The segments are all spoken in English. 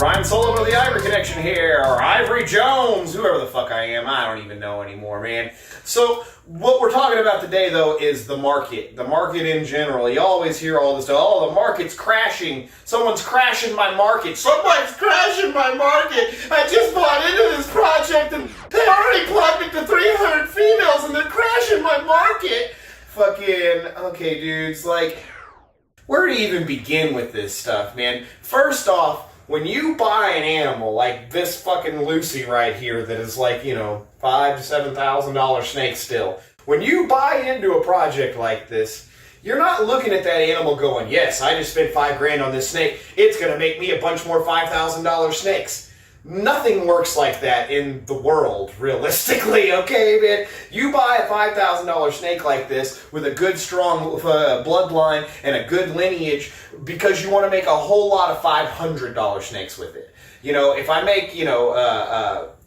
Ryan Sullivan of the Ivory Connection here, or Ivory Jones, whoever the fuck I am. I don't even know anymore, man. So, what we're talking about today, though, is the market. The market in general. You always hear all this stuff. Oh, the market's crashing. Someone's crashing my market. Someone's crashing my market. I just bought into this project and they already plugged it to 300 females and they're crashing my market. Fucking, okay, dudes, like, where to even begin with this stuff, man? First off, when you buy an animal like this fucking Lucy right here that is like, $5,000 to $7,000 snake still, when you buy into a project like this, you're not looking at that animal going, yes, I just spent $5,000 on this snake, it's going to make me a bunch more $5,000 snakes. Nothing works like that in the world, realistically, okay, man? You buy a $5,000 snake like this with a good, strong bloodline and a good lineage because you want to make a whole lot of $500 snakes with it. If I make,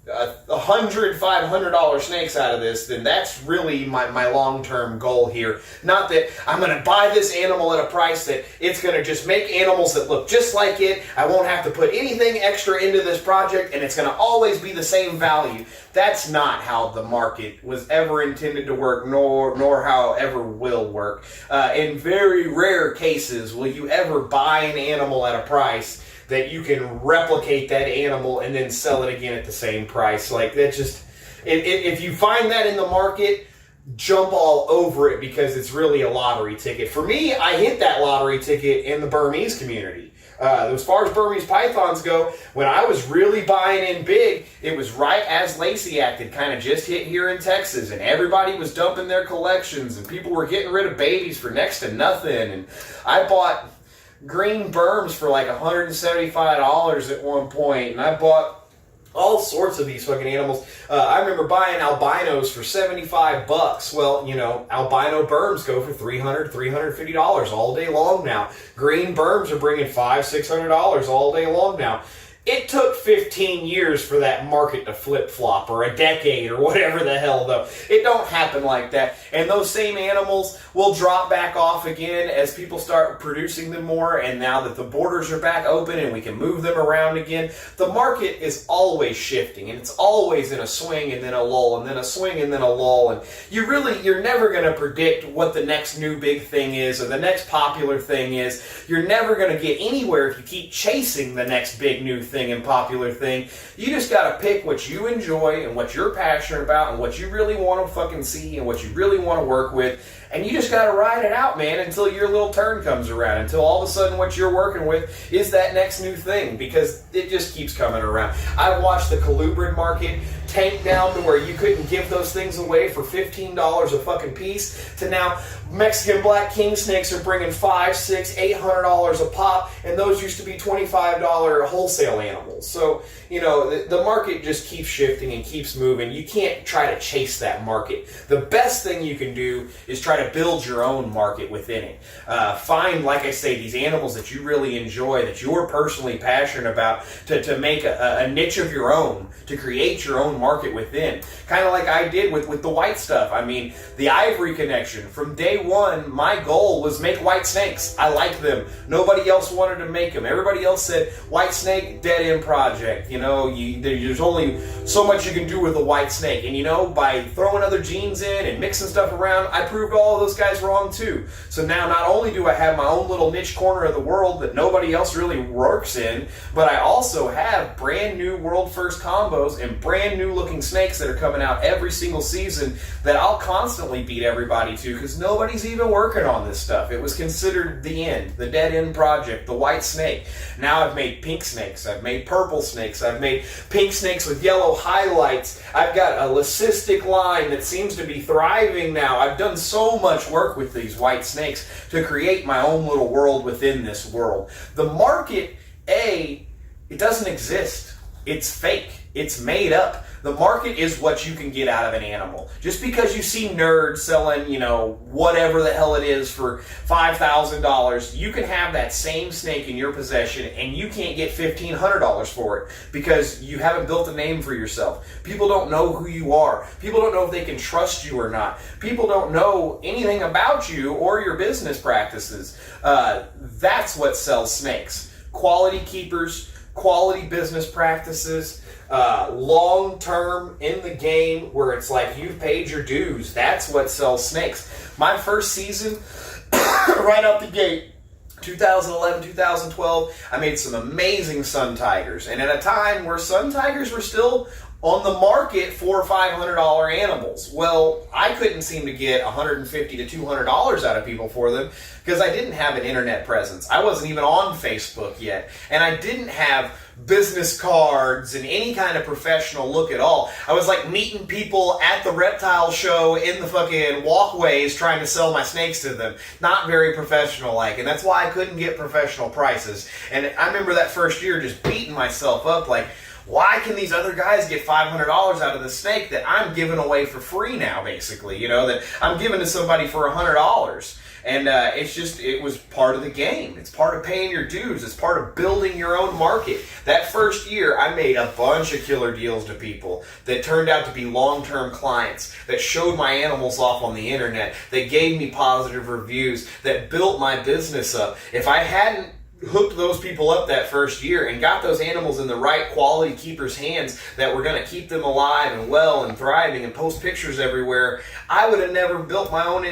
$100, $500 snakes out of this, then that's really my long-term goal here. Not that I'm going to buy this animal at a price that it's going to just make animals that look just like it. I won't have to put anything extra into this project, and it's going to always be the same value. That's not how the market was ever intended to work, nor how ever will work. In very rare cases will you ever buy an animal at a price that you can replicate that animal and then sell it again at the same price. Like, that just, if you find that in the market, jump all over it because it's really a lottery ticket. For me, I hit that lottery ticket in the Burmese community. As far as Burmese pythons go, when I was really buying in big, it was right as Lacey Act had kind of just hit here in Texas, and everybody was dumping their collections, and people were getting rid of babies for next to nothing, and I bought green berms for like $175 at one point, and I bought all sorts of these fucking animals. I remember buying albinos for $75. Well, albino berms go for $300, $350 all day long now. Green berms are bringing $500, $600 all day long now. It took 15 years for that market to flip-flop, or a decade, or whatever the hell, though. It don't happen like that. And those same animals will drop back off again as people start producing them more, and now that the borders are back open and we can move them around again, the market is always shifting, and it's always in a swing and then a lull, and then a swing and then a lull, and you're never going to predict what the next new big thing is, or the next popular thing is. You're never going to get anywhere if you keep chasing the next big new thing and popular thing. You just gotta pick what you enjoy and what you're passionate about and what you really want to fucking see and what you really want to work with, and you just gotta ride it out, man, until your little turn comes around, until all of a sudden what you're working with is that next new thing, because it just keeps coming around. I've watched the colubrid market tank down to where you couldn't give those things away for $15 a fucking piece, to now Mexican black king snakes are bringing $500, $600, $800 a pop, and those used to be $25 wholesale animals. So, the market just keeps shifting and keeps moving. You can't try to chase that market. The best thing you can do is try to build your own market within it. Find, like I say, these animals that you really enjoy, that you're personally passionate about, to make a niche of your own, to create your own market within. Kind of like I did with the white stuff. I mean, the Ivory Connection, from day one, my goal was make white snakes. I liked them. Nobody else wanted to make them. Everybody else said, white snake, dead end project. There's only so much you can do with a white snake. And by throwing other genes in and mixing stuff around, I proved all of those guys wrong too. So now not only do I have my own little niche corner of the world that nobody else really works in, but I also have brand new world first combos and brand new looking snakes that are coming out every single season that I'll constantly beat everybody to, because nobody's even working on this stuff. It was considered the end, the dead end project, the white snake. Now I've made pink snakes, I've made purple snakes, I've made pink snakes with yellow highlights. I've got a leucistic line that seems to be thriving now. I've done so much work with these white snakes to create my own little world within this world. The market, it doesn't exist. It's fake. It's made up. The market is what you can get out of an animal. Just because you see nerds selling, whatever the hell it is for $5,000, you can have that same snake in your possession and you can't get $1,500 for it because you haven't built a name for yourself. People don't know who you are. People don't know if they can trust you or not. People don't know anything about you or your business practices. That's what sells snakes. Quality keepers, quality business practices, long-term in the game where it's like you've paid your dues. That's what sells snakes. My first season, right out the gate, 2011, 2012, I made some amazing sun tigers. And at a time where sun tigers were still on the market $400 or $500 animals. Well, I couldn't seem to get $150 to $200 out of people for them because I didn't have an internet presence. I wasn't even on Facebook yet. And I didn't have business cards and any kind of professional look at all. I was like meeting people at the reptile show in the fucking walkways trying to sell my snakes to them. Not very professional like. And that's why I couldn't get professional prices. And I remember that first year just beating myself up like, why can these other guys get $500 out of the snake that I'm giving away for free now, basically? You know, that I'm giving to somebody for $100. And it was part of the game. It's part of paying your dues. It's part of building your own market. That first year, I made a bunch of killer deals to people that turned out to be long-term clients, that showed my animals off on the internet, that gave me positive reviews, that built my business up. If I hadn't hooked those people up that first year and got those animals in the right quality keeper's hands that were going to keep them alive and well and thriving and post pictures everywhere, I would have never built my own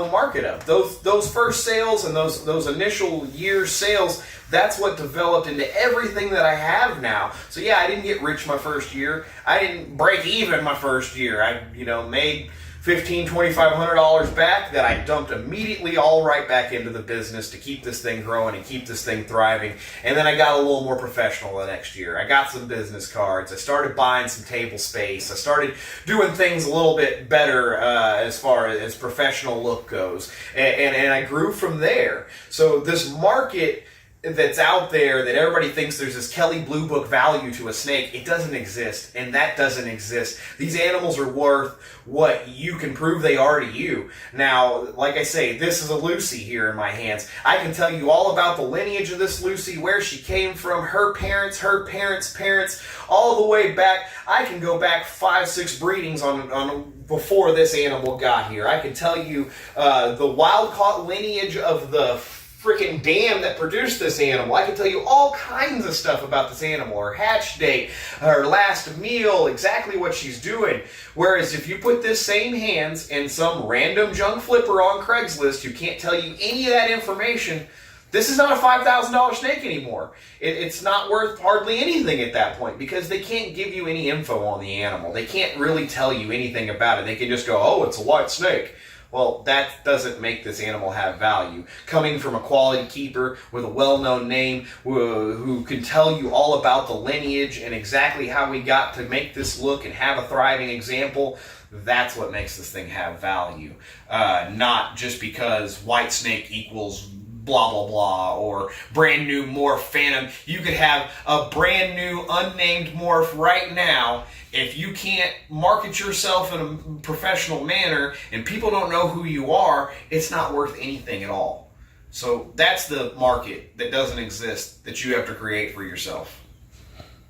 market up. Those first sales and those initial year sales, that's what developed into everything that I have now. So yeah, I didn't get rich my first year. I didn't break even my first year. I made $1,500, $2,500 back that I dumped immediately all right back into the business to keep this thing growing and keep this thing thriving. And then I got a little more professional the next year. I got some business cards. I started buying some table space. I started doing things a little bit better as far as professional look goes. And I grew from there. So this market that's out there that everybody thinks there's this Kelly Blue Book value to a snake, it doesn't exist, and that doesn't exist. These animals are worth what you can prove they are to you. Now, like I say, this is a Lucy here in my hands. I can tell you all about the lineage of this Lucy, where she came from, her parents' parents, all the way back. I can go back 5-6 breedings on before this animal got here. I can tell you the wild-caught lineage of the freaking dam that produced this animal. I can tell you all kinds of stuff about this animal, her hatch date, her last meal, exactly what she's doing. Whereas if you put this same hands in some random junk flipper on Craigslist who can't tell you any of that information, this is not a $5,000 snake anymore. It's not worth hardly anything at that point because they can't give you any info on the animal. They can't really tell you anything about it. They can just go, oh, it's a white snake. Well, that doesn't make this animal have value. Coming from a quality keeper with a well-known name who can tell you all about the lineage and exactly how we got to make this look and have a thriving example, that's what makes this thing have value. Not just because white snake equals blah, blah, blah, or brand new morph phantom. You could have a brand new unnamed morph right now. If you can't market yourself in a professional manner and people don't know who you are, it's not worth anything at all. So that's the market that doesn't exist that you have to create for yourself.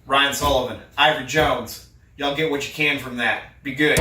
Ryan Sullivan, Ivory Jones, y'all get what you can from that. Be good.